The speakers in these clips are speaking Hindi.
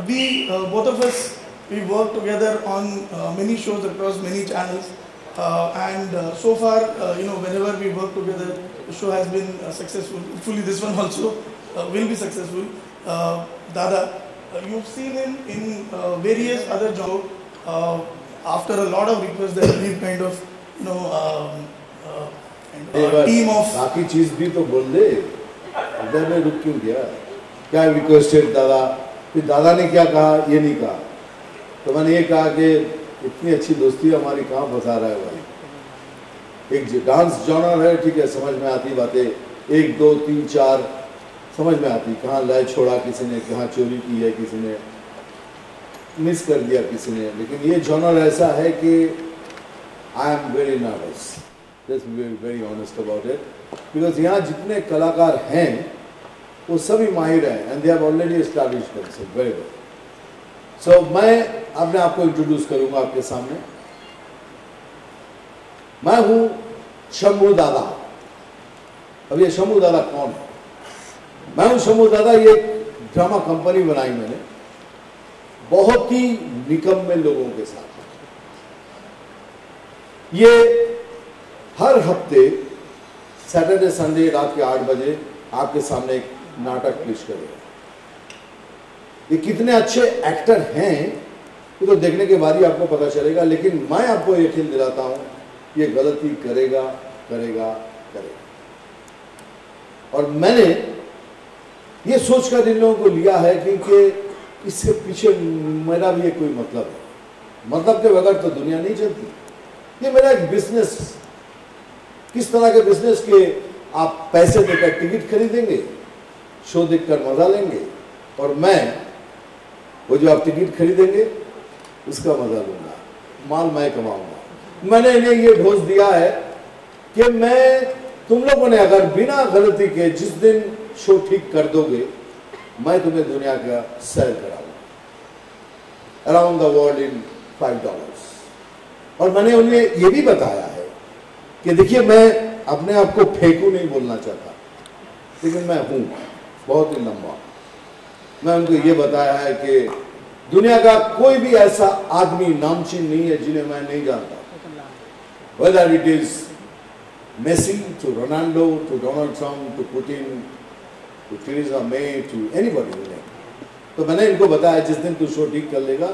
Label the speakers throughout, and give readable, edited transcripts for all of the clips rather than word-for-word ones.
Speaker 1: we both of us, we work together on many shows across many channels, and so far, whenever we work together, the show has been successful. Hopefully, this one also will be successful. Dada, you've seen him in various other jobs. After a lot of requests, that we've kind of, team of.
Speaker 2: बाकी चीज भी तो बोल दे, इधर में रुक क्यों गया? क्या रिक्वेस्टेड दादा? फिर दादा ने क्या कहा, ये नहीं कहा। तो मैंने ये कहा कि इतनी अच्छी दोस्ती हमारी कहाँ फंसा रहा है भाई? एक डांस जॉनर है, ठीक है, समझ में आती बातें, 1 2 3 4 समझ में आती, कहाँ लय छोड़ा किसी ने, कहाँ चोरी की है किसी ने, मिस कर दिया किसी ने। लेकिन ये जॉनर ऐसा है कि I am very nervous, let's be very honest about it, because यहाँ जितने कलाकार हैं वो सभी माहिर हैं, and they have already established themselves very well. So मैं अपने आप को इंट्रोड्यूस करूंगा आपके सामने। मैं हूं शंभू दादा। अब ये शंभू दादा कौन है? मैं हूं शंभू दादा। ये ड्रामा कंपनी बनाई मैंने बहुत ही निकम्मे लोगों के साथ। ये हर हफ्ते सैटरडे संडे रात के 8 बजे आपके सामने एक नाटक पेश करेगा। ये कितने अच्छे एक्टर हैं ये तो देखने के बाद ही आपको पता चलेगा, लेकिन मैं आपको यकीन दिलाता हूं ये गलती करेगा करेगा करेगा। और मैंने ये सोचकर इन लोगों को लिया है क्योंकि इसके पीछे मेरा भी कोई मतलब है। मतलब के बगैर तो दुनिया नहीं चलती। ये मेरा एक बिजनेस। किस तरह के बिजनेस के? आप पैसे देकर टिकट खरीदेंगे, शो देखकर मजा लेंगे, और मैं वो जो आप टिकट खरीदेंगे उसका मजा लूंगा, माल मैं कमाऊंगा। मैंने इन्हें ये ढोस दिया है कि मैं तुम लोगों ने अगर बिना गलती के जिस दिन शो ठीक कर दोगे, मैं तुम्हें दुनिया का सैर कराऊंगा अराउंड द वर्ल्ड इन $5। और मैंने उन्हें ये भी बताया है कि देखिए मैं अपने आप को फेंकू नहीं बोलना चाहता, लेकिन मैं हूं बहुत ही लंबा। मैं उनको ये बताया है कि दुनिया का कोई भी ऐसा आदमी नामचीन नहीं है जिन्हें मैं नहीं जानता। Whether it is Messi to Ronaldo to Donald Trump to Putin to Theresa May to anybody। तो मैंने इनको बताया जिस दिन तू शो ठीक कर लेगा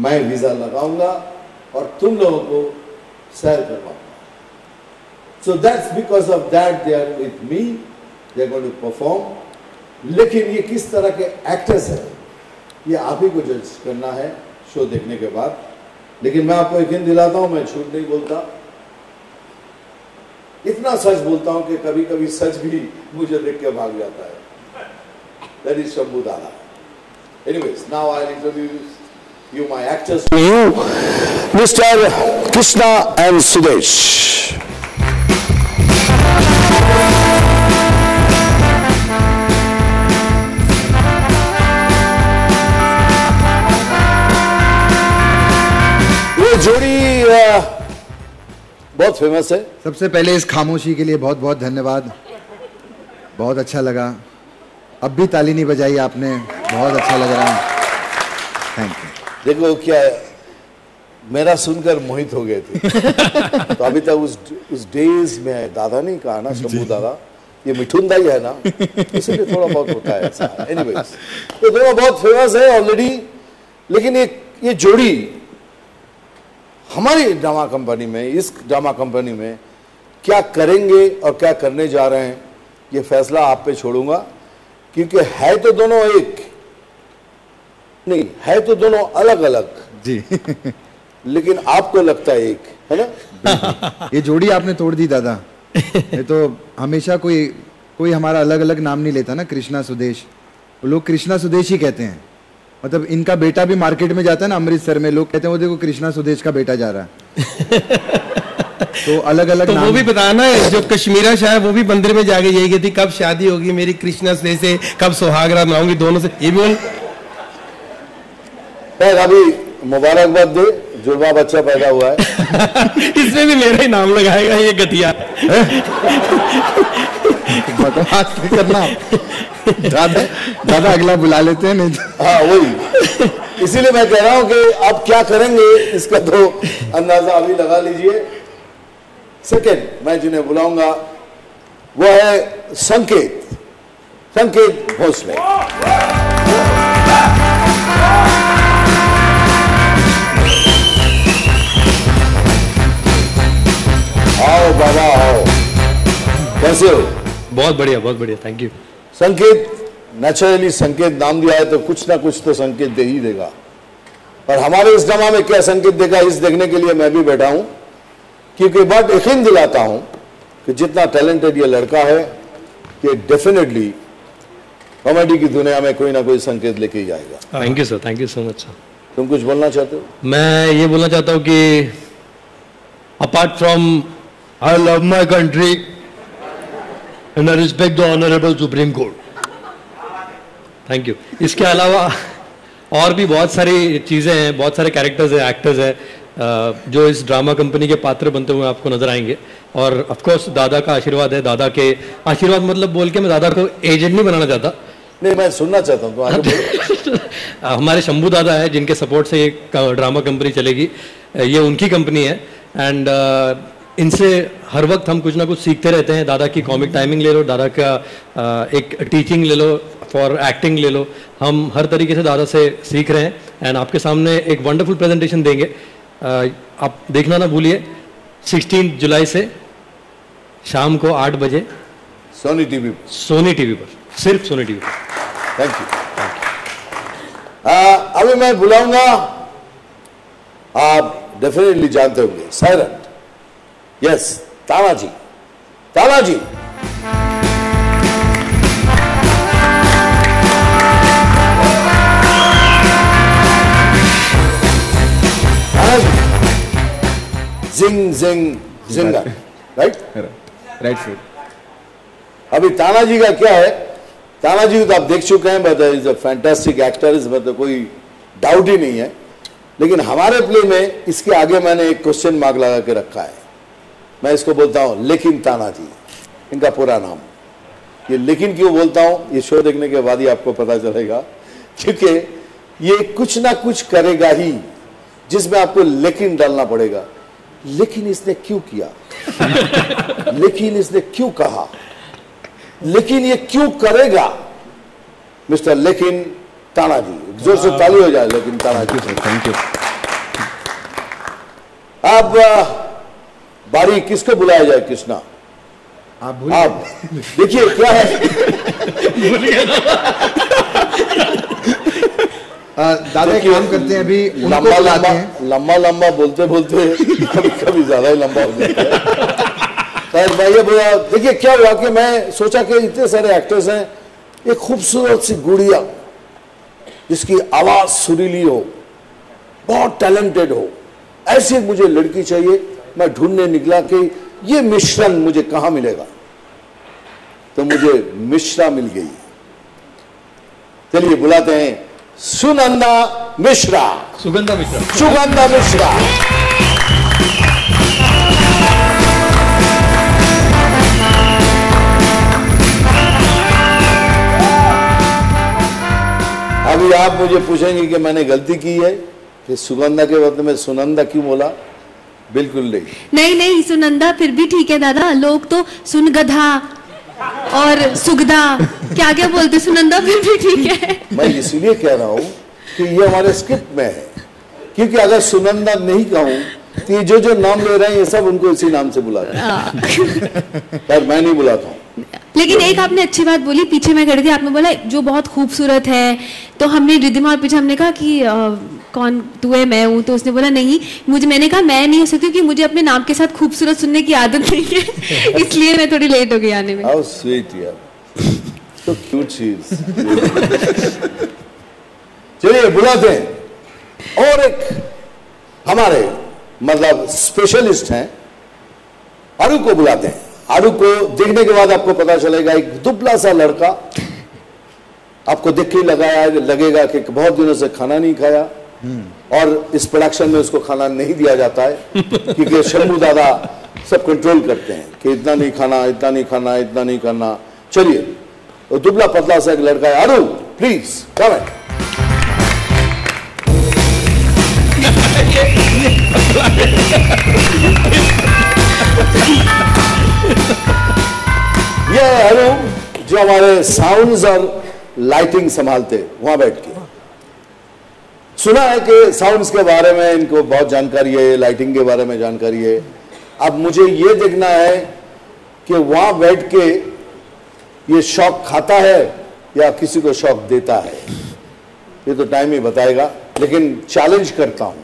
Speaker 2: मैं वीजा लगाऊंगा और तुम लोगों को सैर करवाऊंगा। So that's because of that they are with me, they are going to perform। लेकिन ये किस तरह के एक्टर्स हैं ये आप ही को जज करना है शो देखने के बाद। लेकिन मैं आपको यकीन दिलाता हूं मैं झूठ नहीं बोलता, इतना सच बोलता हूं कि कभी कभी सच भी मुझे देख के भाग जाता है। दैट इज शंभू दादा। Anyways, now I will introduce you my actors, mister Krishna and Sudesh. जोड़ी बहुत फेमस है।
Speaker 3: सबसे पहले इस खामोशी के लिए बहुत बहुत धन्यवाद, बहुत अच्छा लगा। अब भी ताली नहीं बजाई आपने, बहुत अच्छा लग रहा है, थैंक यू।
Speaker 2: देखो क्या है, मेरा सुनकर मोहित हो गए थे। तो अभी तक उस डेज में दादा नहीं कहा ना, शंभू दादा, ये मिठुन दाई है ना, इसलिए थोड़ा बहुत होता है ऐसा। एनीवेज, तो दोनों बहुत फेमस है ऑलरेडी, लेकिन ये जोड़ी हमारी ड्रामा कंपनी में, इस ड्रामा कंपनी में क्या करेंगे और क्या करने जा रहे हैं ये फैसला आप पे छोड़ूंगा, क्योंकि है तो दोनों एक नहीं, है तो दोनों अलग अलग
Speaker 3: जी।
Speaker 2: लेकिन आपको लगता है एक, है ना?
Speaker 3: ये जोड़ी आपने तोड़ दी दादा। ये तो हमेशा कोई हमारा अलग अलग नाम नहीं लेता ना, कृष्णा सुदेश। वो लोग कृष्णा सुदेश ही कहते हैं। मतलब इनका बेटा भी मार्केट में जाता है ना अमृतसर में, लोग कहते हैं वो देखो कृष्णा सुदेश का बेटा जा रहा है। तो अलग अलग
Speaker 4: तो वो भी बताया ना, जो कश्मीरा शाह है वो भी मंदिर में जाके यही कहती कब शादी होगी मेरी कृष्णा सुदेश से, कब सुहागरात मनाऊंगी दोनों से। ये भी बोल
Speaker 2: अभी मुबारकबाद दे, जुड़वा बच्चा पैदा हुआ है।
Speaker 4: इसमें भी मेरा ही नाम लगाएगा ये घटिया।
Speaker 3: बकवास नहीं करना दादा, दादा अगला बुला लेते हैं नहीं तो।
Speaker 2: हाँ वही, इसीलिए मैं कह रहा हूं कि आप क्या करेंगे इसका तो अंदाजा अभी लगा लीजिए। सेकेंड मैं जिन्हें बुलाऊंगा वो है संकेत, संकेत भोसले। आओ बाबा आओ, कैसे हो?
Speaker 5: बहुत बढ़िया थैंक यू।
Speaker 2: संकेत, नेचुरली संकेत नाम दिया है तो कुछ ना कुछ तो संकेत दे ही देगा, और हमारे इस ड्रामा में क्या संकेत देगा इस देखने के लिए मैं भी बैठा हूं, क्योंकि बहुत यकीन दिलाता हूं कि जितना टैलेंटेड ये लड़का है कि डेफिनेटली कॉमेडी की दुनिया में कोई ना कोई संकेत लेके ही आएगा।
Speaker 5: Thank you sir, thank you so much sir.
Speaker 2: तुम कुछ बोलना चाहते हो?
Speaker 5: मैं ये बोलना चाहता हूँ कि apart from I love my country and I respect the honourable supreme court, thank you. इसके अलावा और भी बहुत सारी चीज़ें हैं, बहुत सारे कैरेक्टर्स हैं, एक्टर्स हैं जो इस ड्रामा कंपनी के पात्र बनते हुए आपको नजर आएंगे। और ऑफ कोर्स दादा का आशीर्वाद है, दादा के आशीर्वाद मतलब बोल के मैं दादा को एजेंट नहीं बनाना चाहता,
Speaker 2: नहीं मैं सुनना चाहता हूँ तो आगे बोलो।
Speaker 5: हमारे शंभू दादा है जिनके सपोर्ट से ये ड्रामा कंपनी चलेगी, ये उनकी कंपनी है एंड इनसे हर वक्त हम कुछ ना कुछ सीखते रहते हैं। दादा की कॉमिक टाइमिंग ले लो, दादा का एक टीचिंग ले लो, फॉर एक्टिंग ले लो, हम हर तरीके से दादा से सीख रहे हैं एंड आपके सामने एक वंडरफुल प्रेजेंटेशन देंगे। आप देखना ना भूलिए 16 जुलाई से शाम को 8 बजे
Speaker 2: सोनी टीवी
Speaker 5: पर, सिर्फ सोनी टीवी पर।
Speaker 2: Thank you. अभी मैं बुलाऊंगा, आप डेफिनेटली जानते होंगे, सायरन, यस, तानाजी, तानाजी। जिंग जिंग जिंगर, राइट
Speaker 3: राइट सर।
Speaker 2: अभी तानाजी का क्या है, तानाजी को तो आप देख चुके हैं, but is a fantastic actor, इसमें तो कोई डाउट ही नहीं है। लेकिन हमारे प्ले में इसके आगे मैंने एक क्वेश्चन मार्क लगा के रखा है, मैं इसको बोलता हूं लेकिन तानाजी, इनका पूरा नाम। ये लेकिन क्यों बोलता हूं, ये शो देखने के बाद ही आपको पता चलेगा, क्योंकि ये कुछ ना कुछ करेगा ही जिसमें आपको लेकिन डालना पड़ेगा। लेकिन इसने क्यों किया, लेकिन इसने क्यों कहा, लेकिन ये क्यों करेगा, मिस्टर लेकिन तानाजी। जोर से ताली हो जाए लेकिन तानाजी।
Speaker 3: Thank you.
Speaker 2: अब बारी किसको बुलाया जाए? कृष्णा आप देखिए क्या है।
Speaker 3: दादा एक काम करते हैं, अभी
Speaker 2: लंबा लंबा बोलते बोलते कभी कभी ज्यादा ही लंबा हो जाता है। खैर मैं ये बोला, देखिए क्या हुआ कि मैं सोचा कि इतने सारे एक्टर्स हैं, एक खूबसूरत सी गुड़िया जिसकी आवाज सुरीली हो, बहुत टैलेंटेड हो, ऐसी मुझे लड़की चाहिए। मैं ढूंढने निकला कि ये मिश्रण मुझे कहां मिलेगा, तो मुझे मिश्रा मिल गई। चलिए बुलाते हैं सुनंदा मिश्रा,
Speaker 5: सुगंधा मिश्रा,
Speaker 2: सुगंधा मिश्रा। अभी आप मुझे पूछेंगे कि मैंने गलती की है कि सुगंधा के बदले में सुनंदा क्यों बोला? बिल्कुल नहीं,
Speaker 6: नहीं सुनंदा फिर भी ठीक है दादा, लोग तो सुनगधा और सुगधा क्या क्या बोलते, सुनंदा फिर भी ठीक है।
Speaker 2: मैं इसलिए कह रहा हूं कि ये हमारे स्क्रिप्ट में है, क्योंकि अगर सुनंदा नहीं कहूं तो ये जो नाम ले रहे हैं ये सब उनको इसी नाम से बुलाते हैं, पर मैं नहीं बुलाता हूं।
Speaker 6: लेकिन एक आपने अच्छी बात बोली, पीछे मैं खड़ी थी, आपने बोला जो बहुत खूबसूरत है, तो हमने रिद्धिमा और पीछे हमने कहा कि कौन तू है, मैं हूँ, तो उसने बोला नहीं मुझे, मैंने कहा मैं नहीं हो सकती क्योंकि मुझे अपने नाम के साथ खूबसूरत सुनने की आदत नहीं है, इसलिए मैं थोड़ी लेट हो गई आने में।
Speaker 2: हाउ स्वीट यार, सो क्यूट शी इज। चलिए बुलाते हैं और एक हमारे मतलब स्पेशलिस्ट हैं, आरू को बुलाते हैं। आरू को देखने के बाद आपको पता चलेगा, एक दुबला सा लड़का, आपको देख के लगेगा कि बहुत दिनों से खाना नहीं खाया, और इस प्रोडक्शन में उसको खाना नहीं दिया जाता है क्योंकि शंभू दादा सब कंट्रोल करते हैं कि इतना नहीं खाना, इतना नहीं खाना, इतना नहीं खाना। चलिए, तो दुबला पतला सा एक लड़का है, अरु प्लीज कम। ये अरु जो हमारे साउंड्स और लाइटिंग संभालते, वहां बैठ के सुना है कि साउंड्स के बारे में इनको बहुत जानकारी है, लाइटिंग के बारे में जानकारी है। अब मुझे ये देखना है कि वहां बैठ के ये शौक खाता है या किसी को शौक देता है, ये तो टाइम ही बताएगा। लेकिन चैलेंज करता हूं,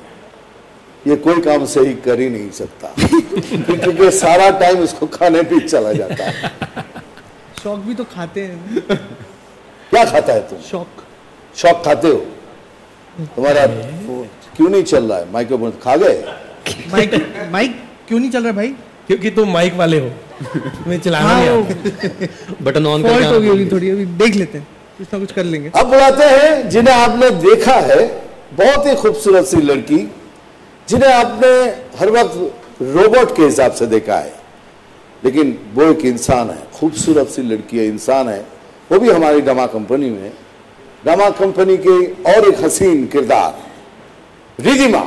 Speaker 2: ये कोई काम सही कर ही नहीं सकता क्योंकि सारा टाइम उसको खाने पे चला जाता है।
Speaker 7: शौक भी तो खाते हैं।
Speaker 2: क्या खाता है तुम? शौक खाते हो? तुम्हारा क्यों नहीं चल रहा है? माइक्रोफोन खा गए?
Speaker 7: माइक क्यों नहीं चल रहा भाई?
Speaker 4: क्योंकि तुम माइक वाले हो, मैं चलाना नहीं आता।
Speaker 5: बटन ऑन
Speaker 7: फॉल्ट हो गई होगी थोड़ी, अभी देख लेते हैं, कुछ ना कुछ कर लेंगे।
Speaker 2: अब बुलाते हैं जिन्हें आपने देखा है, बहुत ही खूबसूरत सी लड़की, जिन्हें आपने हर वक्त रोबोट के हिसाब से देखा है, लेकिन वो एक इंसान है, खूबसूरत सी लड़की है, इंसान है, वो भी हमारी ड्रामा कंपनी में। ड्रामा कंपनी के और एक हसीन किरदार रिधिमा।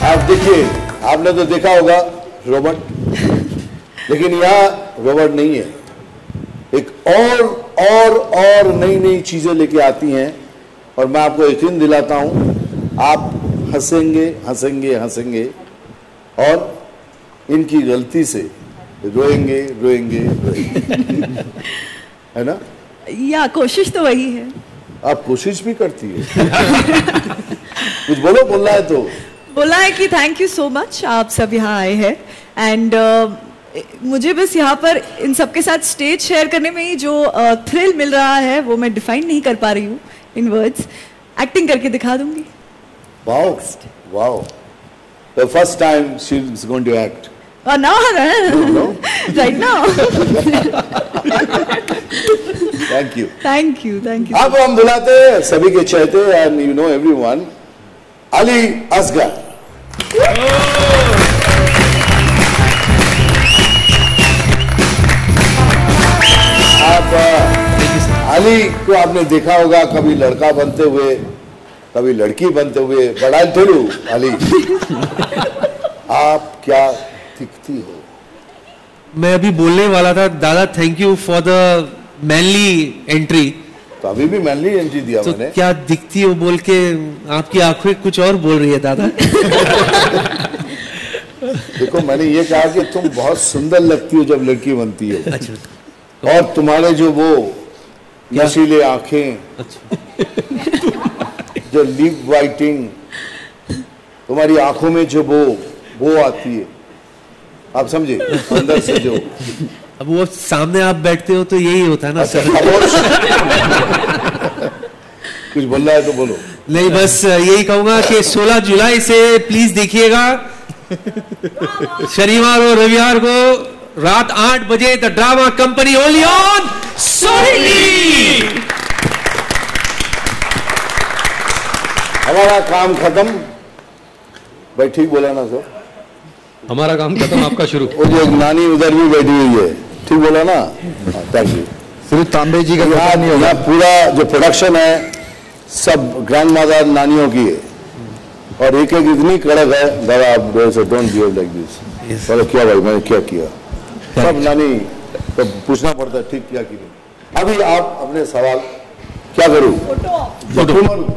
Speaker 2: आप देखिए, आपने तो देखा होगा रोबोट, लेकिन यह रोबोट नहीं है, एक और नई नई चीजें लेके आती हैं, और मैं आपको यकीन दिलाता हूं, आप हंसेंगे हंसेंगे हंसेंगे और इनकी गलती से रोएंगे रोएंगे रोएंगे। है ना?
Speaker 8: या कोशिश तो वही है।
Speaker 2: आप कोशिश भी करती है। कुछ बोलना है तो
Speaker 8: बोला है कि थैंक यू सो मच, आप सब यहाँ आए हैं। एंड मुझे बस यहाँ पर इन सबके साथ स्टेज शेयर करने में ही जो थ्रिल मिल रहा है वो मैं डिफाइन नहीं कर पा रही हूँ इन वर्ड्स। एक्टिंग करके दिखा दूंगी।
Speaker 2: Wow wow, the first time she is going to act.
Speaker 8: No, right now.
Speaker 2: Thank you.
Speaker 8: Thank you.
Speaker 2: अब हम बुलाते हैं सभी के चहेते and you know everyone, Ali Asghar. आप अली को आपने देखा होगा कभी लड़का बनते हुए, कभी लड़की बनते हुए, बड़ा थोड़ू अली। आप क्या दिखती हो?
Speaker 4: मैं अभी बोलने वाला था दादा, thank you for the manly entry.
Speaker 2: तो अभी भी मैनली एंट्री दिया
Speaker 4: तो
Speaker 2: मैंने।
Speaker 4: क्या दिखती हो बोल के आपकी आंखें कुछ और बोल रही है दादा।
Speaker 2: देखो, मैंने ये कहा कि तुम बहुत सुंदर लगती हो जब लड़की बनती हो।
Speaker 4: अच्छा।
Speaker 2: और तुम्हारे जो वो नशीले आंखें, जो लिप वाइटिंग, तुम्हारी आंखों में जो वो आती है, आप समझे, अंदर से जो।
Speaker 4: अब वो सामने आप बैठते हो तो यही होता है ना।
Speaker 2: अच्छा, कुछ बोलना है तो बोलो।
Speaker 4: नहीं, बस यही कहूंगा कि 16 जुलाई से प्लीज देखिएगा, शनिवार और रविवार को रात 8 बजे the drama company only on Sony.
Speaker 2: हमारा काम खत्म। भाई ठीक बोला ना सर?
Speaker 5: हमारा काम खत्म, आपका शुरू।
Speaker 2: वो जो एक नानी उधर भी बैठी हुई है, ठीक बोला ना? Thank you.
Speaker 3: सिर्फ तांबे जी का नहीं
Speaker 2: यहाँ पूरा जो प्रोडक्शन है सब ग्रैंड मदर नानियों की है, और एक एक इतनी कड़क है, दादा आप डोंट बिहेव लाइक दिस। बोलो क्या भाई, मैंने क्या किया? सब नानी तो पूछना पड़ता है ठीक किया कि नहीं। अभी आप अपने सवाल क्या करूँ? फोटो मारूं?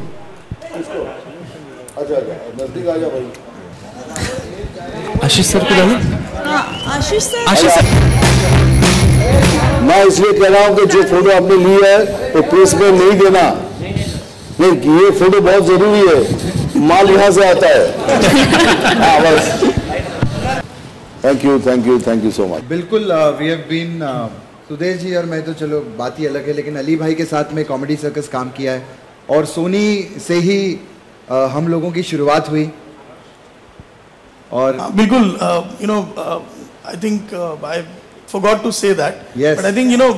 Speaker 2: अच्छा नजदीक आ जा भाई।
Speaker 4: आशीष सर को डालो।
Speaker 8: आशीष सर।
Speaker 4: आशीष सर,
Speaker 2: मैं इसलिए कह रहा हूँ कि जो फोटो आपने ली है तो प्रेस में नहीं देना, नहीं, ये फोटो बहुत जरूरी है, माल यहाँ से आता है। हाँ बस। Thank you so much.
Speaker 3: बिल्कुल, we have been, Sudesh ji और मैं तो चलो बात ही अलग है, लेकिन अली भाई के साथ में कॉमेडी सर्कस काम किया है, और सोनी से ही हम लोगों की शुरुआत हुई। और
Speaker 1: बिल्कुल, you know, I think I forgot to say that.
Speaker 3: Yes.
Speaker 1: But I think, you know,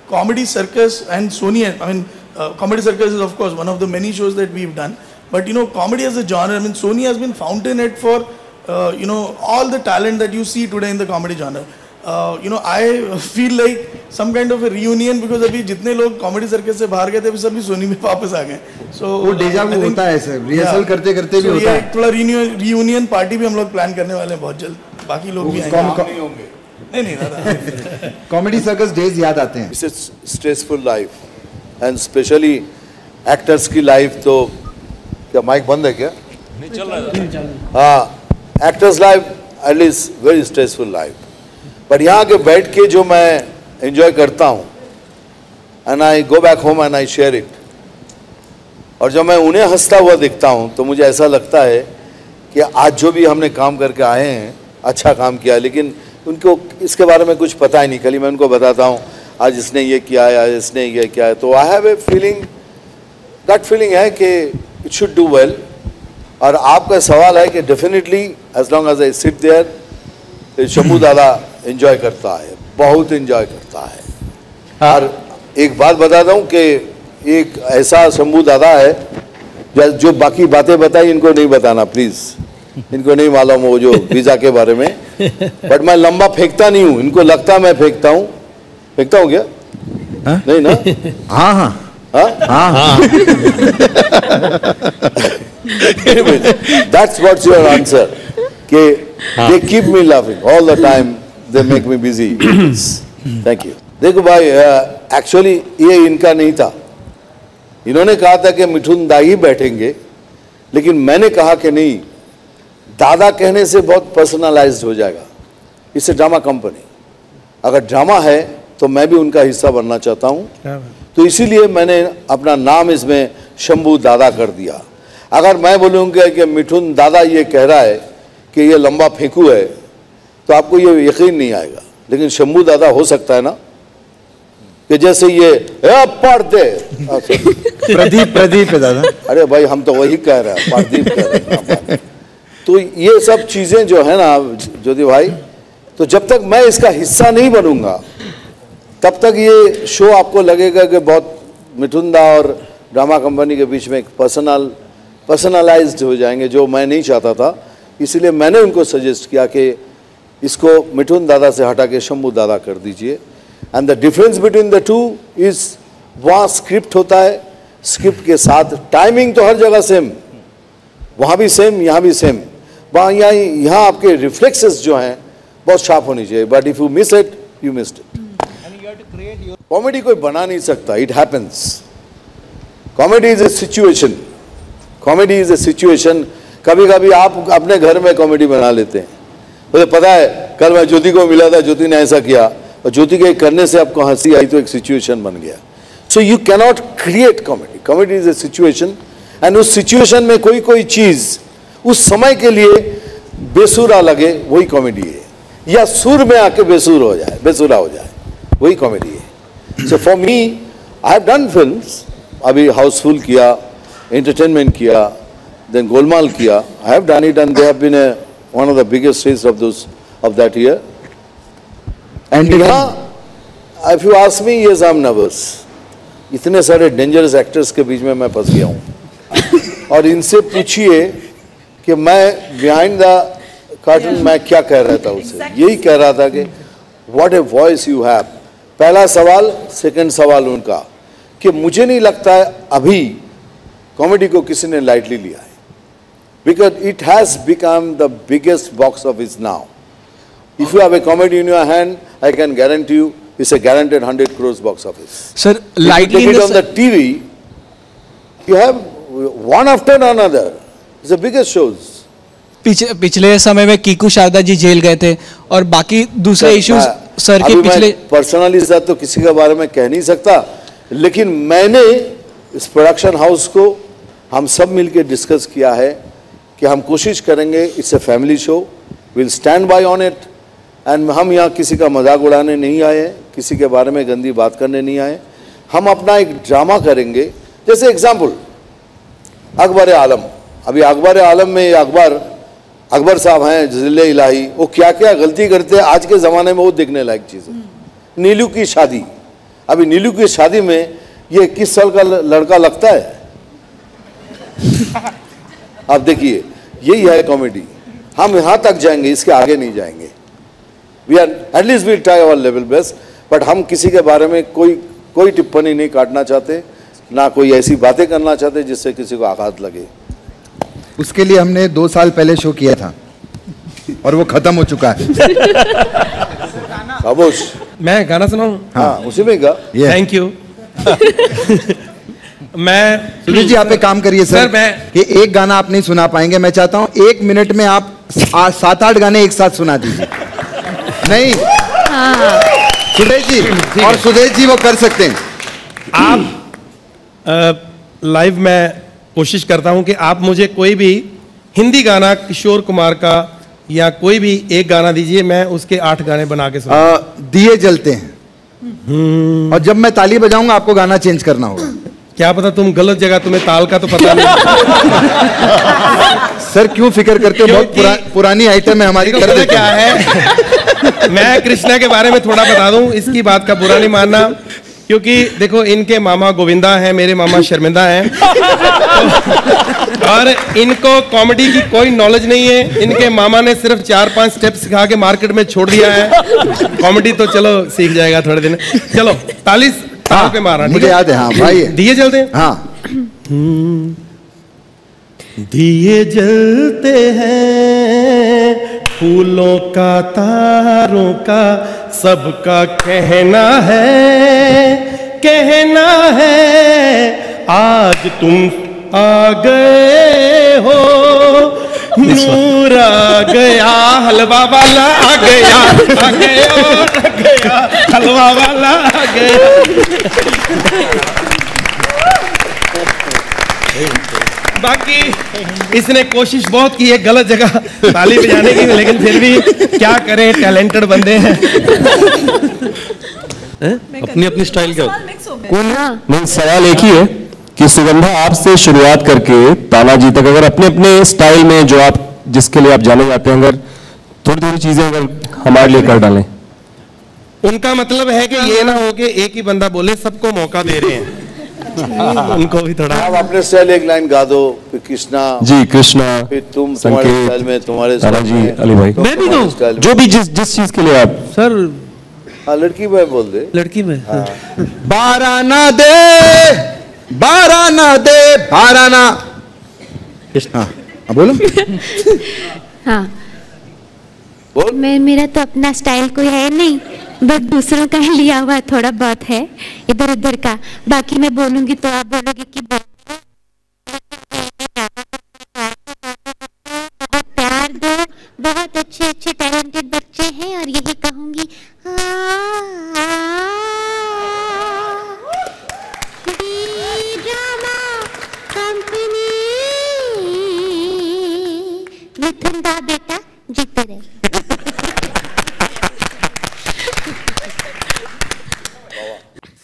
Speaker 1: comedy circus and Sony, I mean, Comedy Circus is of course one of the many shows that we've done. But comedy as a genre, I mean, Sony has been fountainhead for all the talent that you see today in the comedy genre. I feel like some kind of a reunion because अभी जितने लोग Comedy Circus से बाहर गए थे, सभी सोनी में वापस आ गए. So
Speaker 3: वो डेजा वू होता है सर, रिहर्सल करते करते भी होता है.
Speaker 1: थोड़ा reunion party भी हम लोग प्लान करने वाले हैं बहुत जल्द. बाकी लोग भी आएंगे. नहीं दादा.
Speaker 3: Comedy Circus days याद आते हैं.
Speaker 2: It's a stressful life and especially actors की life तो क्या माइक बंद है क्या? नहीं चल रहा है. हाँ, actors life at least very stressful life. But यहाँ के बैठ के जो मैं enjoy करता हूँ and I go back home and I share it. और जब मैं उन्हें हंसता हुआ देखता हूँ तो मुझे ऐसा लगता है कि आज जो भी हमने काम करके आए हैं अच्छा काम किया, लेकिन उनको इसके बारे में कुछ पता ही नहीं. कल मैं उनको बताता हूँ आज इसने ये किया है, आज इसने ये किया है. तो I have a feeling, gut feeling है कि इट शुड डू वेल. और आपका सवाल है कि definitely as long as I sit there, Shambhu Dada enjoy करता है, बहुत एंजॉय करता है. और एक बात बताता हूँ कि एक ऐसा शंभू दादा है जो बाकी बातें बताई इनको नहीं बताना प्लीज़. इनको नहीं मालूम वो जो वीज़ा के बारे में. बट मैं लंबा फेंकता नहीं हूँ, इनको लगता मैं फेंकता हूँ. फेंकता हूँ क्या? नहीं ना?
Speaker 3: हाँ हाँ हाँ हाँ.
Speaker 2: That's what's your answer. कि they keep me laughing all the time. They make me busy. Thank you. देखो भाई, एक्चुअली ये इनका नहीं था. इन्होंने कहा था कि मिठुन दा ही बैठेंगे, लेकिन मैंने कहा कि नहीं, दादा कहने से बहुत पर्सनलाइज्ड हो जाएगा. इससे ड्रामा कंपनी, अगर ड्रामा है तो मैं भी उनका हिस्सा बनना चाहता हूँ. तो इसीलिए मैंने अपना नाम इसमें शंभू दादा कर दिया. अगर मैं बोलूँगा कि मिठुन दादा ये कह रहा है कि ये लंबा फेंकू है तो आपको ये यकीन नहीं आएगा. लेकिन शंभू दादा हो सकता है ना कि जैसे ये पढ़ते
Speaker 3: प्रदीप है दादा.
Speaker 2: अरे भाई हम तो वही कह रहे हैं, प्रदीप कह रहे हैं. तो ये सब चीज़ें जो है ना ज्योति भाई, तो जब तक मैं इसका हिस्सा नहीं बनूंगा तब तक ये शो आपको लगेगा कि बहुत मिठुन दा और ड्रामा कंपनी के बीच में एक पर्सनलाइज्ड हो जाएंगे, जो मैं नहीं चाहता था. इसलिए मैंने उनको सजेस्ट किया कि इसको मिठुन दादा से हटा के शंभू दादा कर दीजिए. And the difference between the two is, वहाँ स्क्रिप्ट होता है, स्क्रिप्ट के साथ टाइमिंग तो हर जगह सेम, वहाँ भी सेम, यहाँ भी सेम. वहाँ यहाँ आपके रिफ्लेक्सेस जो हैं बहुत शार्प होनी चाहिए. But if you miss it, you missed it. Comedy कोई बना नहीं सकता, it happens. Comedy is a situation. Comedy is a situation. कभी कभी आप अपने घर में कॉमेडी बना लेते हैं. मुझे पता है, कल मैं ज्योति को मिला था, ज्योति ने ऐसा किया और ज्योति के करने से आपको हंसी आई तो एक सिचुएशन बन गया. So you cannot create comedy. Comedy is a situation. And उस सिचुएशन में कोई चीज़ उस समय के लिए बेसुरा लगे, वही कॉमेडी है. या सुर में आके बेसुरा हो जाए, वही कॉमेडी है. So for me, I have done films. अभी हाउसफुल किया, एंटरटेनमेंट किया, देन गोलमाल किया. I have done it and they have been one of the biggest hits of that year. And if you ask me, yes, I'm nervous. इतने सारे डेंजरस एक्टर्स के बीच में मैं फंस गया हूँ. और इनसे पूछिए कि मैं बिहाइंड द कर्टन मैं क्या कह रहा था उसे. यही कह रहा था कि what a voice you have. पहला सवाल. सेकंड सवाल उनका कि मुझे नहीं लगता है अभी कॉमेडी को किसी ने लाइटली लिया है. Because it has become the biggest box office now. If you have a comedy in your hand, I can guarantee you it's a guaranteed 100 crores box office.
Speaker 9: Sir, lightly
Speaker 2: if you take it on the TV, you have one after another. It's the biggest shows.
Speaker 9: पिछले समय में कीकू शारदा जी जेल गए थे और बाकी दूसरे इश्यूज सर के पिछले.
Speaker 2: पर्सनली तो किसी के बारे में कह नहीं सकता, लेकिन मैंने इस प्रोडक्शन हाउस को हम सब मिलकर डिस्कस किया है कि हम कोशिश करेंगे. It's a family show, will stand by on it. And हम यहाँ किसी का मजाक उड़ाने नहीं आए, किसी के बारे में गंदी बात करने नहीं आए. हम अपना एक ड्रामा करेंगे. जैसे एग्जाम्पल अकबर आलम. अभी अकबर आलम में अकबर साहब हैं जिले इलाही, वो क्या क्या गलती करते हैं आज के ज़माने में, वो देखने लायक चीज़ है. नीलू की शादी. अभी नीलू की शादी में ये 21 साल का लड़का लगता है। आप देखिए, यही है कॉमेडी। हम यहां तक जाएंगे, इसके आगे नहीं जाएंगे। We are at least we try our level best, but हम किसी के बारे में कोई टिप्पणी नहीं काटना चाहते, ना कोई ऐसी बातें करना चाहते जिससे किसी को आघात लगे।
Speaker 3: उसके लिए हमने 2 साल पहले शो किया था और वो खत्म हो चुका है।
Speaker 2: खामोश।
Speaker 4: मैं गाना सुनाऊं?
Speaker 2: हाँ, उसी में गा।
Speaker 4: Thank you. मैं
Speaker 3: सुनील जी, आप एक काम करिए सर, कि एक गाना आप नहीं सुना पाएंगे। मैं चाहता हूँ 1 मिनट में आप 7-8 गाने एक साथ सुना दीजिए। नहीं, सुदेश जी, और सुदेश जी वो कर सकते हैं।
Speaker 4: आप लाइव में कोशिश करता हूं कि आप मुझे कोई भी हिंदी गाना किशोर कुमार का या कोई भी एक गाना दीजिए, मैं उसके 8 गाने बना के सुनाऊंगा।
Speaker 3: दिए जलते हैं, और जब मैं ताली बजाऊंगा आपको गाना चेंज करना होगा।
Speaker 4: क्या पता तुम गलत जगह, तुम्हें ताल का तो पता नहीं।
Speaker 3: सर क्यों फिक्र करते हो, बहुत पुरानी आइटम है हमारी। कर
Speaker 4: क्या है, मैं कृष्णा के बारे में थोड़ा बता दूं, इसकी बात का बुरा नहीं मानना, क्योंकि देखो इनके मामा गोविंदा हैं, मेरे मामा शर्मिंदा हैं। और इनको कॉमेडी की कोई नॉलेज नहीं है। इनके मामा ने सिर्फ 4-5 स्टेप सिखा के मार्केट में छोड़ दिया है। कॉमेडी तो चलो सीख जाएगा थोड़े दिन। चलो ताली ताल पे मारना,
Speaker 3: मुझे याद है। हाँ भाई,
Speaker 4: दिए जलते हैं।
Speaker 3: हाँ,
Speaker 4: दिए जलते हैं फूलों का, तारों का, सबका कहना है आज तुम आ गए हो, नूर आ गया, हलवा वाला आ गया, आ गया, हलवा वाला आ गया। बाकी इसने कोशिश बहुत की है गलत जगह ताली बजाने की, लेकिन फिर भी क्या करें, टैलेंटेड बंदे हैं।
Speaker 5: अपनी अपनी स्टाइल क्या
Speaker 10: नहीं, सवाल एक ही है कि सुगंधा आपसे शुरुआत करके तानाजी तक, अगर अपने अपने स्टाइल में जो आप जिसके लिए आप जाने जाते हैं, अगर थोड़ी थोड़ी चीजें अगर हमारे लिए कर डालें।
Speaker 4: उनका मतलब है कि ये ना हो कि एक ही बंदा बोले, सबको मौका दे रहे हैं। उनको भी थोड़ा
Speaker 2: आप अपने स्टाइल एक लाइन गा दो, फिर कृष्णा
Speaker 10: जी, कृष्णा,
Speaker 2: फिर तुम तुम्हारे स्टाइल में, तुम्हारे
Speaker 10: जी, अली भाई,
Speaker 7: मैं भी दूं
Speaker 10: जो भी जिस चीज के लिए आप
Speaker 7: सर।
Speaker 2: हाँ, लड़की में बोल दे,
Speaker 7: लड़की में।
Speaker 2: हाँ।
Speaker 3: बाराना दे, बाराना दे, बाराना। हाँ, बोलो।
Speaker 11: हाँ, मेरा तो अपना स्टाइल कोई है नहीं, बस दूसरों का ही लिया हुआ थोड़ा बहुत है इधर उधर का। बाकी मैं बोलूंगी तो आप बोलोगे कि बहुत प्यार दो, बहुत अच्छे अच्छे टैलेंटेड बच्चे हैं, और यही कहूंगी ड्रामा कंपनी मिथुन दा बेटा जीते रहे।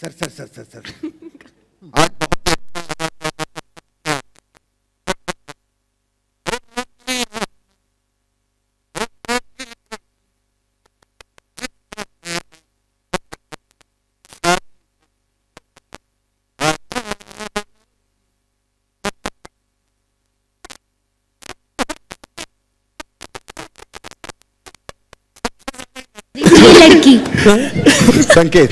Speaker 3: सर आज
Speaker 11: लड़की
Speaker 3: संकेत,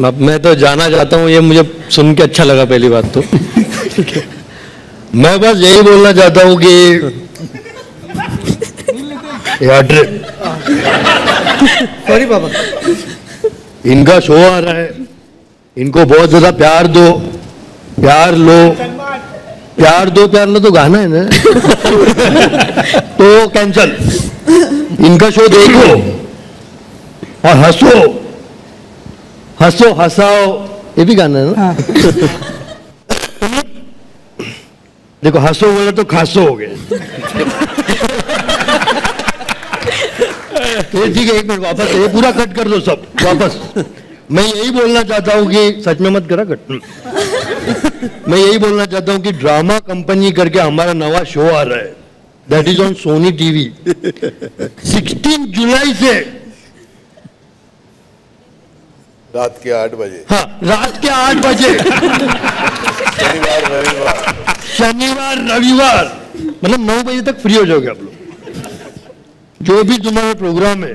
Speaker 5: मैं तो जाना चाहता हूँ, ये मुझे सुन के अच्छा लगा पहली बात तो। मैं बस यही बोलना चाहता हूँ कि यार
Speaker 7: सॉरी बाबा,
Speaker 5: इनका शो आ रहा है, इनको बहुत ज्यादा प्यार दो, प्यार लो, प्यार दो, प्यार लो तो गाना है ना। तो कैंसल, इनका शो देखो और हंसो, हंसो हंसाओ, ये भी गाना है ना। देखो हंसो बोले तो खासो हो गए। ठीक है, 1 मिनट वापस, ये पूरा कट कर दो सब वापस। मैं यही बोलना चाहता हूँ कि सच में मत करा कट। मैं यही बोलना चाहता हूँ कि ड्रामा कंपनी करके हमारा नवा शो आ रहा है, that is on Sony TV. 16 जुलाई से
Speaker 2: रात के 8 बजे।
Speaker 5: हाँ, रात के 8 बजे शनिवार रविवार मतलब 9 बजे तक फ्री हो जाओगे आप लोग। जो भी तुम्हारा प्रोग्राम है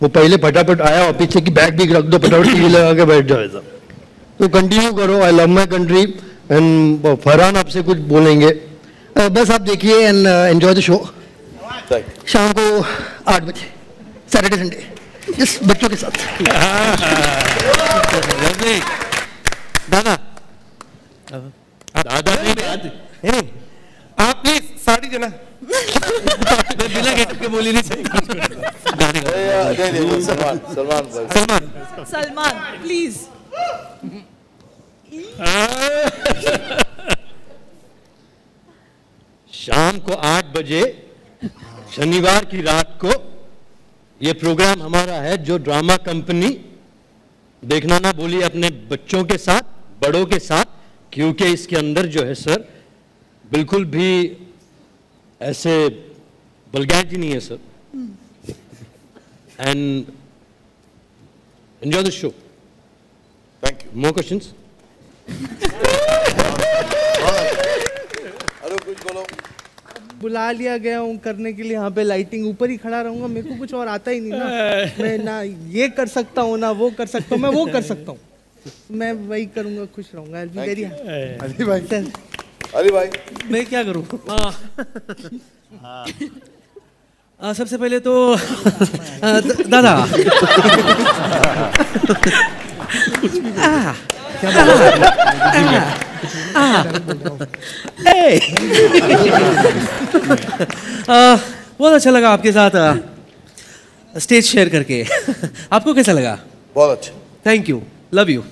Speaker 5: वो पहले फटाफट आया और पीछे की बैग भी रख दो, फटाफट टीवी लगा के बैठ जाओ ऐसा। तो कंटिन्यू करो। I love my country. And Farhan आपसे कुछ बोलेंगे। बस आप देखिए एंड एंजॉय द शो। शाम को 8 बजे सैटरडे संडे जिस बच्चों के साथ।
Speaker 4: दादा दादा नहीं, आप प्लीज साड़ी देना। मैं बिना गेटअप के बोली नहीं चाहिए।
Speaker 8: सलमान प्लीज।
Speaker 5: शाम को 8 बजे शनिवार की रात को ये प्रोग्राम हमारा है जो ड्रामा कंपनी। देखना ना बोलिए अपने बच्चों के साथ, बड़ों के साथ, क्योंकि इसके अंदर जो है सर बिल्कुल भी ऐसे वल्गैरिटी नहीं है sir. And enjoy the show.
Speaker 2: Thank you.
Speaker 5: More questions?
Speaker 2: अरे कुछ बोलो।
Speaker 7: बुला लिया गया हूँ करने के लिए, यहाँ पे लाइटिंग ऊपर ही खड़ा रहूंगा। मेरे को कुछ और आता ही नहीं ना। मैं ना ये कर सकता हूँ ना वो कर सकता हूँ। मैं वो कर सकता हूँ, मैं वही करूँगा, खुश रहूँगा।
Speaker 2: अली भाई, अली भाई
Speaker 12: मैं क्या करूँ? सबसे पहले तो दादा बहुत अच्छा लगा आपके साथ स्टेज शेयर करके। आपको कैसा लगा?
Speaker 2: बहुत अच्छा।
Speaker 12: Thank you, love you.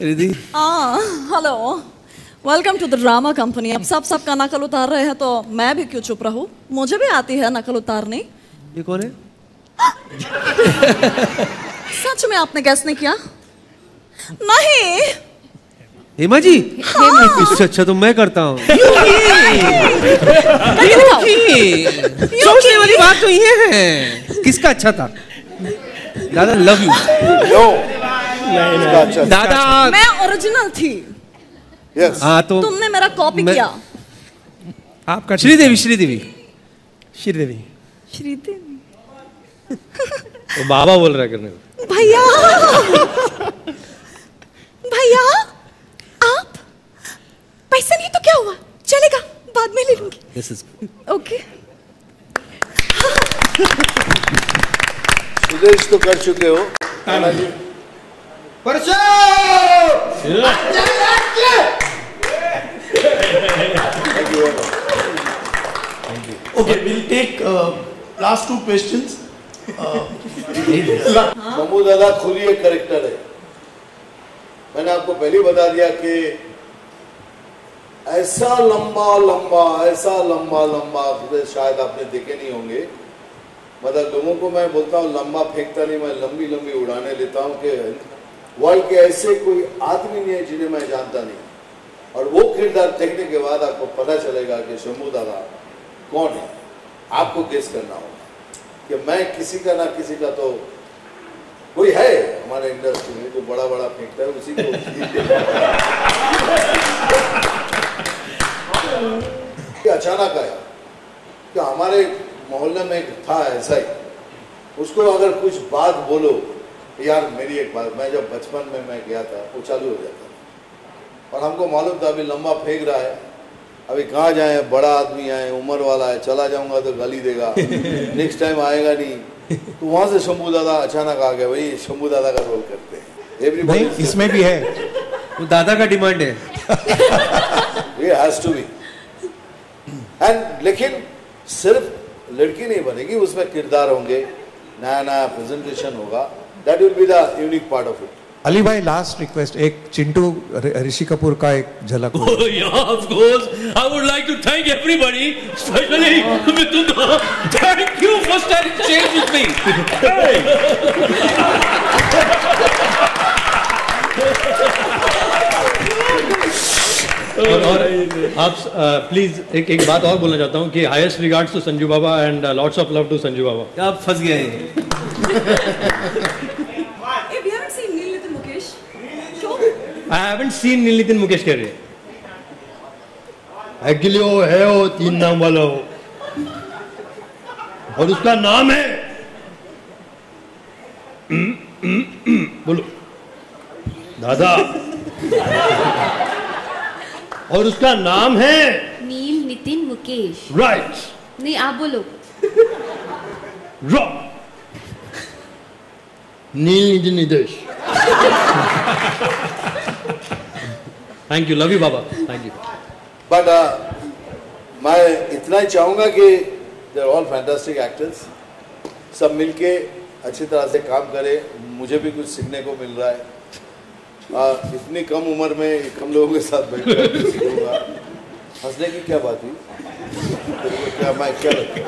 Speaker 2: Riddhi
Speaker 8: hello, welcome to the drama company. अब सबका नकल उतार रहे हैं तो मैं भी क्यों चुप रहूं? मुझे भी आती है नकल उतारनी।
Speaker 12: ये कौन है?
Speaker 8: सच में आपने गैस नहीं किया? नहीं।
Speaker 12: हेमा जी? हाँ। इससे अच्छा तो मैं करता हूँ। सोचने वाली बात तो ये है, किसका अच्छा था? दादा लव यू। दादा
Speaker 8: मैं ओरिजिनल थी।
Speaker 2: यस।
Speaker 12: हाँ तो
Speaker 8: तुमने मेरा कॉपी किया।
Speaker 12: आपका श्रीदेवी श्रीदेवी
Speaker 4: श्रीदेवी
Speaker 8: श्रीदेवी
Speaker 5: तो बाबा बोल रहा है करने को।
Speaker 8: भैया भैया आप पैसा नहीं तो क्या हुआ, चलेगा, बाद में ले लूंगी।
Speaker 12: This is
Speaker 8: okay.
Speaker 2: सुदेश तो कर चुके हो।
Speaker 1: Okay, we'll take last 2 questions.
Speaker 2: Shambhu दादा खुद ही एक करेक्टर है। मैंने आपको पहले ही बता दिया कि ऐसा लंबा शायद आपने देखे नहीं होंगे। मतलब लोगों को मैं बोलता हूँ लंबा फेंकता नहीं, मैं लंबी लंबी उड़ाने लेता हूँ कि वर्ल्ड के ऐसे कोई आदमी नहीं है जिन्हें मैं जानता नहीं। और वो किरदार देखने के बाद आपको पता चलेगा कि शंभू दादा कौन है। आपको गेस करना होगा कि मैं किसी का ना किसी का तो कोई है हमारे इंडस्ट्री में जो बड़ा बड़ा फेंकता है, उसी को अचानक आया कि हमारे मोहल्ले में एक था ऐसा ही, उसको अगर कुछ बात बोलो यार मेरी एक बात, मैं जब बचपन में मैं गया था वो चालू हो जाता था। और हमको मालूम था अभी लंबा फेंक रहा है, अभी कहाँ जाए, बड़ा आदमी आए, उम्र वाला है, चला जाऊंगा तो गाली देगा, नेक्स्ट टाइम आएगा नहीं। तो वहाँ से शंभू दादा अचानक आ गया, भाई शंभू दादा का रोल करते हैं।
Speaker 12: नहीं, इसमें भी है, वो दादा का डिमांड है।
Speaker 2: It has to be. And लेकिन सिर्फ लड़की नहीं बनेगी, उसमें किरदार होंगे, नया नया प्रेजेंटेशन होगा। That will be the unique part of it.
Speaker 13: Ali भाई लास्ट रिक्वेस्ट, एक चिंटू ऋषि कपूर का एक झलक।
Speaker 5: Oh yeah, of course. I would like to thank everybody, especially Mitunda. Thank you for starting change with me. Hey. और आप प्लीज एक बात और बोलना चाहता हूँ कि highest regards to Sanju Baba and lots of love to Sanju Baba.
Speaker 12: आप फंस गए हैं।
Speaker 5: I haven't seen नील नितिन मुकेश कह रहे एक्चुअली वो है, वो 3 नाम वाला हो और उसका नाम है बोलो दादा और उसका नाम है
Speaker 6: नील नितिन मुकेश।
Speaker 5: राइट
Speaker 6: नहीं आप बोलो।
Speaker 5: Neel Nitin Nidesh. Thank you, love you बाबा, थैंक यू।
Speaker 2: बट मैं इतना ही चाहूँगा कि they are all fantastic actors, सब मिलके अच्छी तरह से काम करें। मुझे भी कुछ सीखने को मिल रहा है। इतनी कम उम्र में कम लोगों के साथ बैठकर सीखूंगा। हंसने की क्या बात हुई? क्या मैं क्या लगता?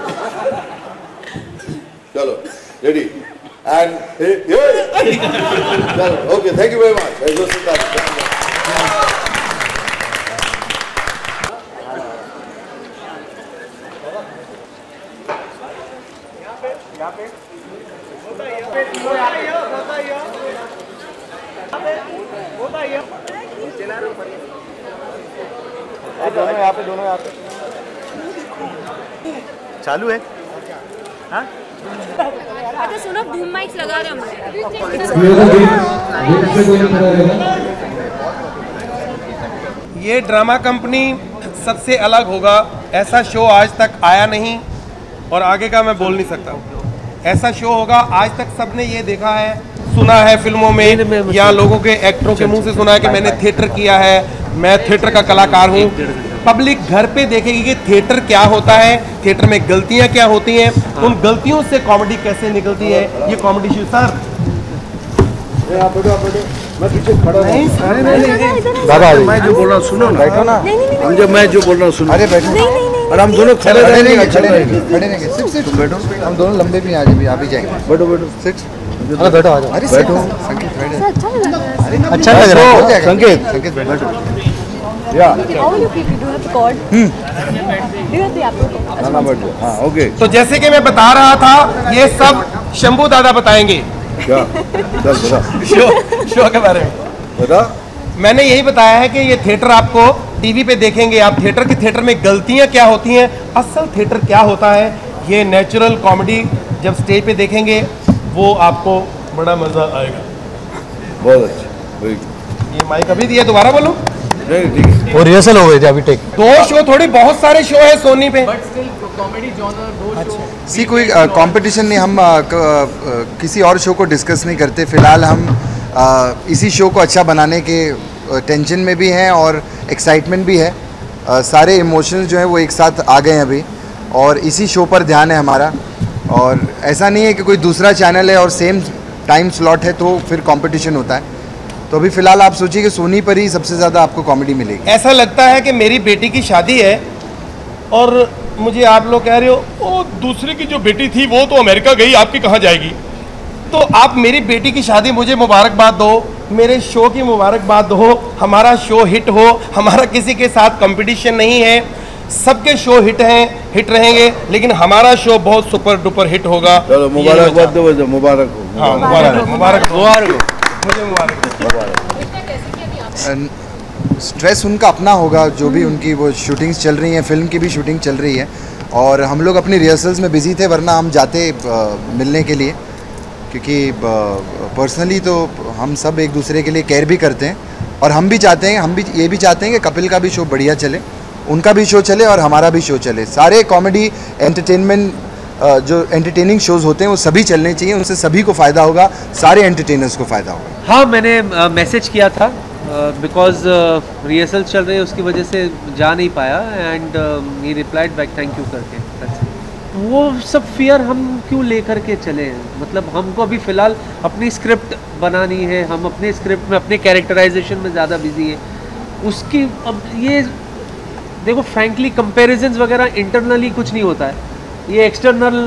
Speaker 2: चलो रेडी एंड चलो okay, thank you very much.
Speaker 14: दोनों यहाँ पे चालू है। हाँ
Speaker 15: अच्छा सुनो, बूम माइक्स लगा रहे हैं।
Speaker 4: ये ड्रामा कंपनी सबसे अलग होगा। ऐसा शो आज तक आया नहीं और आगे का मैं बोल नहीं सकता। ऐसा शो होगा, आज तक सबने ये देखा है, सुना है फिल्मों में या लोगों के एक्टरों के मुंह से सुना है कि मैंने थिएटर किया है, मैं थिएटर का कलाकार हूँ। पब्लिक घर पे देखेगी कि थिएटर क्या होता है, थिएटर में गलतियाँ क्या होती हैं, उन गलतियों से कॉमेडी कैसे निकलती है। ये कॉमेडी शो सर
Speaker 2: मैं पीछे खड़ा
Speaker 4: नहीं,
Speaker 2: दादा मैं जो बोल रहा हूँ सुनो ना, बैठो ना। हम जब मैं जो बोल रहा हूँ सुनो। अरे बैठो और हम दोनों खड़े रहेंगे, खड़े रहेंगे। तुम बैठो, हम दोनों लंबे भी आज भी आ भी जाएंगे। बैठो बैठो 6 बैठो आ जाओ। बैठो संकेत, अच्छा लग रहा है संकेत, संकेत बैठो। या हाँ ओके।
Speaker 4: तो जैसे कि मैं बता रहा था, ये सब शंभू दादा बताएंगे।
Speaker 2: क्या
Speaker 4: शो के बारे में
Speaker 2: बता।
Speaker 4: मैंने यही बताया है कि ये थिएटर आपको टीवी पे देखेंगे आप, थिएटर में गलतियां क्या होती हैं, असल थिएटर क्या होता है, ये नेचुरल कॉमेडी जब स्टेज पे देखेंगे वो आपको बड़ा मजा आएगा।
Speaker 2: बहुत अच्छा।
Speaker 4: ये माइक अभी दिया, दोबारा बोलो।
Speaker 14: वो रिहर्सल हो गई थी अभी टेक।
Speaker 4: 2 शो थोड़ी, बहुत सारे शो है सोनी पे।
Speaker 3: सी कोई कंपटीशन नहीं, हम किसी और शो को डिस्कस नहीं करते। फिलहाल हम इसी शो को अच्छा बनाने के टेंशन में भी हैं और एक्साइटमेंट भी है। सारे इमोशंस जो हैं वो एक साथ आ गए हैं अभी और इसी शो पर ध्यान है हमारा। और ऐसा नहीं है कि कोई दूसरा चैनल है और सेम टाइम स्लॉट है तो फिर कंपटीशन होता है। तो अभी फिलहाल आप सोचिए कि सोनी पर ही सबसे ज़्यादा आपको कॉमेडी मिलेगी।
Speaker 4: ऐसा लगता है कि मेरी बेटी की शादी है और मुझे आप लोग कह रहे हो ओ दूसरे की जो बेटी थी वो तो अमेरिका गई, आपकी कहाँ जाएगी। तो आप मेरी बेटी की शादी मुझे मुबारकबाद दो, मेरे शो की मुबारकबाद दो। हमारा शो हिट हो, हमारा किसी के साथ कंपटीशन नहीं है, सबके शो हिट हैं, हिट रहेंगे, लेकिन हमारा शो बहुत सुपर डुपर हिट होगा।
Speaker 2: चलो मुबारकबाद दो, मुबारक हो।
Speaker 4: हाँ मुबारक मुबारक मुबारक हो, मुझे मुबारक।
Speaker 3: स्ट्रेस उनका अपना होगा, जो भी उनकी वो शूटिंग्स चल रही हैं, फिल्म की भी शूटिंग चल रही है और हम लोग अपनी रिहर्सल्स में बिजी थे, वरना हम जाते मिलने के लिए, क्योंकि पर्सनली तो हम सब एक दूसरे के लिए केयर भी करते हैं और हम भी चाहते हैं, हम भी ये भी चाहते हैं कि कपिल का भी शो बढ़िया चले, उनका भी शो चले और हमारा भी शो चले। सारे कॉमेडी एंटरटेनमेंट जो एंटरटेनिंग शोज़ होते हैं वो सभी चलने चाहिए, उनसे सभी को फ़ायदा होगा, सारे एंटरटेनर्स को फ़ायदा होगा।
Speaker 12: हाँ मैंने मैसेज किया था बिकॉज रिहर्सल चल रही है उसकी वजह से जा नहीं पाया and he replied back thank you करके। वो सब फियर हम क्यों लेकर के चले हैं, मतलब हमको अभी फ़िलहाल अपनी स्क्रिप्ट बनानी है, हम अपने स्क्रिप्ट में अपने कैरेक्टराइजेशन में ज़्यादा बिजी है। उसकी अब ये देखो फ्रैंकली कंपैरिजंस वगैरह इंटरनली कुछ नहीं होता है, ये एक्सटर्नल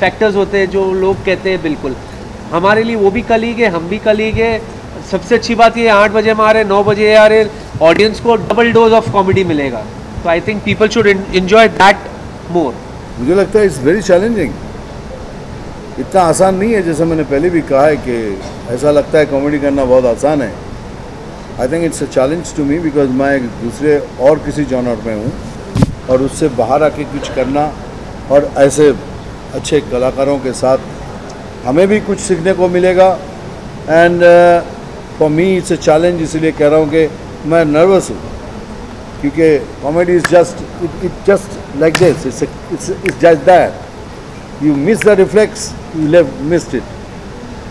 Speaker 12: फैक्टर्स होते हैं जो लोग कहते हैं। बिल्कुल हमारे लिए वो भी कलीग है, हम भी कलीग है, सबसे अच्छी बात ये 8 बजे हम आ रहे हैं, 9 बजे आ रहे हैं, ऑडियंस को डबल डोज ऑफ कॉमेडी मिलेगा, तो I think people should enjoy that more.
Speaker 2: मुझे लगता है इट्स वेरी चैलेंजिंग, इतना आसान नहीं है, जैसे मैंने पहले भी कहा है कि ऐसा लगता है कॉमेडी करना बहुत आसान है। I think it's a challenge to me because मैं दूसरे और किसी जॉनर में हूँ और उससे बाहर आके कुछ करना और ऐसे अच्छे कलाकारों के साथ हमें भी कुछ सीखने को मिलेगा। And for me it's a challenge, इसीलिए कह रहा हूँ कि मैं नर्वस हूँ क्योंकि comedy is just like this, it's just that you miss the reflex, you लेव मिस्ड इट।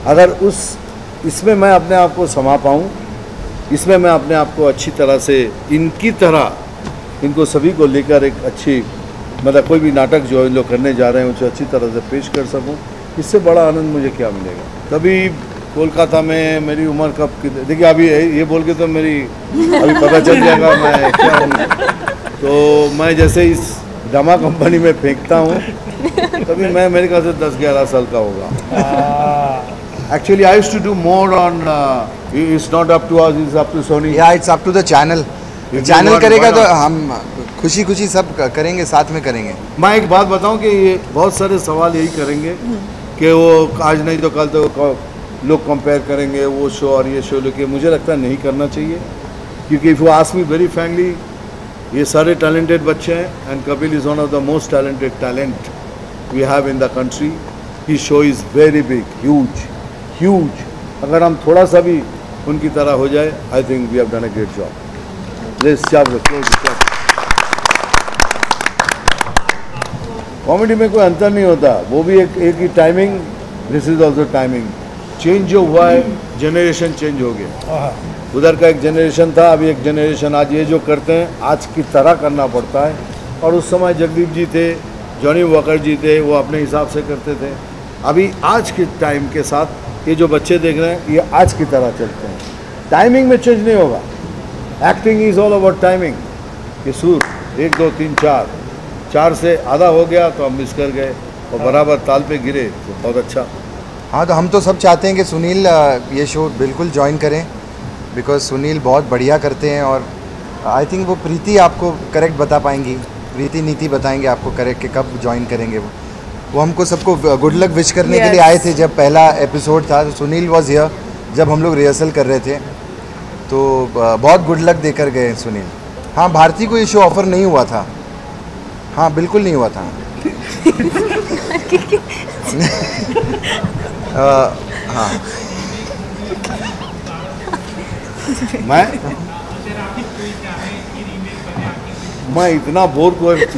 Speaker 2: अगर इसमें मैं अपने आप को समा पाऊँ, इसमें मैं अपने आप को अच्छी तरह से इनकी तरह इनको सभी को लेकर एक अच्छी मतलब कोई भी नाटक जो इन लोग करने जा रहे हैं उसे अच्छी तरह से पेश कर सकूं, इससे बड़ा आनंद मुझे क्या मिलेगा। तभी कोलकाता में मेरी उम्र कब देखिए, अभी ये बोल के तो मेरी अभी पता चल जाएगा मैं क्या हूँ। तो मैं जैसे इस ड्रामा कंपनी में फेंकता हूँ तभी मैं मेरे ख्याल से 10-11 साल का होगा। Actually, I used to do more on. It's not up to us. It's up to Sony.
Speaker 3: Yeah, it's up to the channel. Channel करेगा तो हम खुशी खुशी सब करेंगे, साथ में करेंगे।
Speaker 2: मैं एक बात बताऊं कि ये बहुत सारे सवाल यही करेंगे कि वो आज नहीं तो कल तो लोग कंपेयर करेंगे वो शो और ये शो, लेकिन मुझे लगता है नहीं करना चाहिए क्योंकि if you ask me very frankly, ये सारे टैलेंटेड बच्चे हैं and Kapil is one of the most talented talent we have in the country. He show is very big, huge. अगर हम थोड़ा सा भी उनकी तरह हो जाए, I think we have done a great job. Comedy में कोई अंतर नहीं होता, वो भी एक ही timing, this is also timing. Change जो हुआ है, जनरेशन चेंज हो गया। उधर का एक जनरेशन था, अभी एक जनरेशन, आज ये जो करते हैं आज की तरह करना पड़ता है। और उस समय जगदीप जी थे, जॉनी वॉकर जी थे, वो अपने हिसाब से करते थे। अभी आज के टाइम के साथ ये जो बच्चे देख रहे हैं ये आज की तरह चलते हैं, टाइमिंग में चेंज नहीं होगा। Acting is all about timing. ये सुर 1 2 3 4 से आधा हो गया तो हम मिस कर गए और बराबर ताल पे गिरे तो बहुत अच्छा।
Speaker 3: हाँ, तो हम तो सब चाहते हैं कि सुनील ये शो बिल्कुल ज्वाइन करें बिकॉज सुनील बहुत बढ़िया करते हैं और आई थिंक वो प्रीति आपको करेक्ट बता पाएंगी, प्रीति नीति बताएंगे आपको करेक्ट कि कब ज्वाइन करेंगे। वो हमको सबको गुड लक विश करने के लिए आए थे जब पहला एपिसोड था। तो सुनील वॉज हियर जब हम लोग रिहर्सल कर रहे थे, तो बहुत गुड लक देकर गए सुनील। हाँ, भारती को ये शो ऑफर नहीं हुआ था, हाँ बिल्कुल नहीं हुआ था। हाँ,
Speaker 2: मैं इतना बोर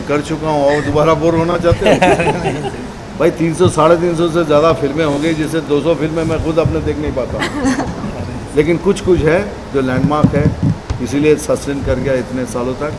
Speaker 2: कर चुका हूँ और दोबारा बोर होना चाहते हैं भाई। 300 350 से ज़्यादा फिल्में हो गई, जिससे 200 फिल्में मैं खुद अपने देख नहीं पाता हूँ। लेकिन कुछ है जो लैंडमार्क है, इसीलिए सस्टेन कर गया इतने सालों तक।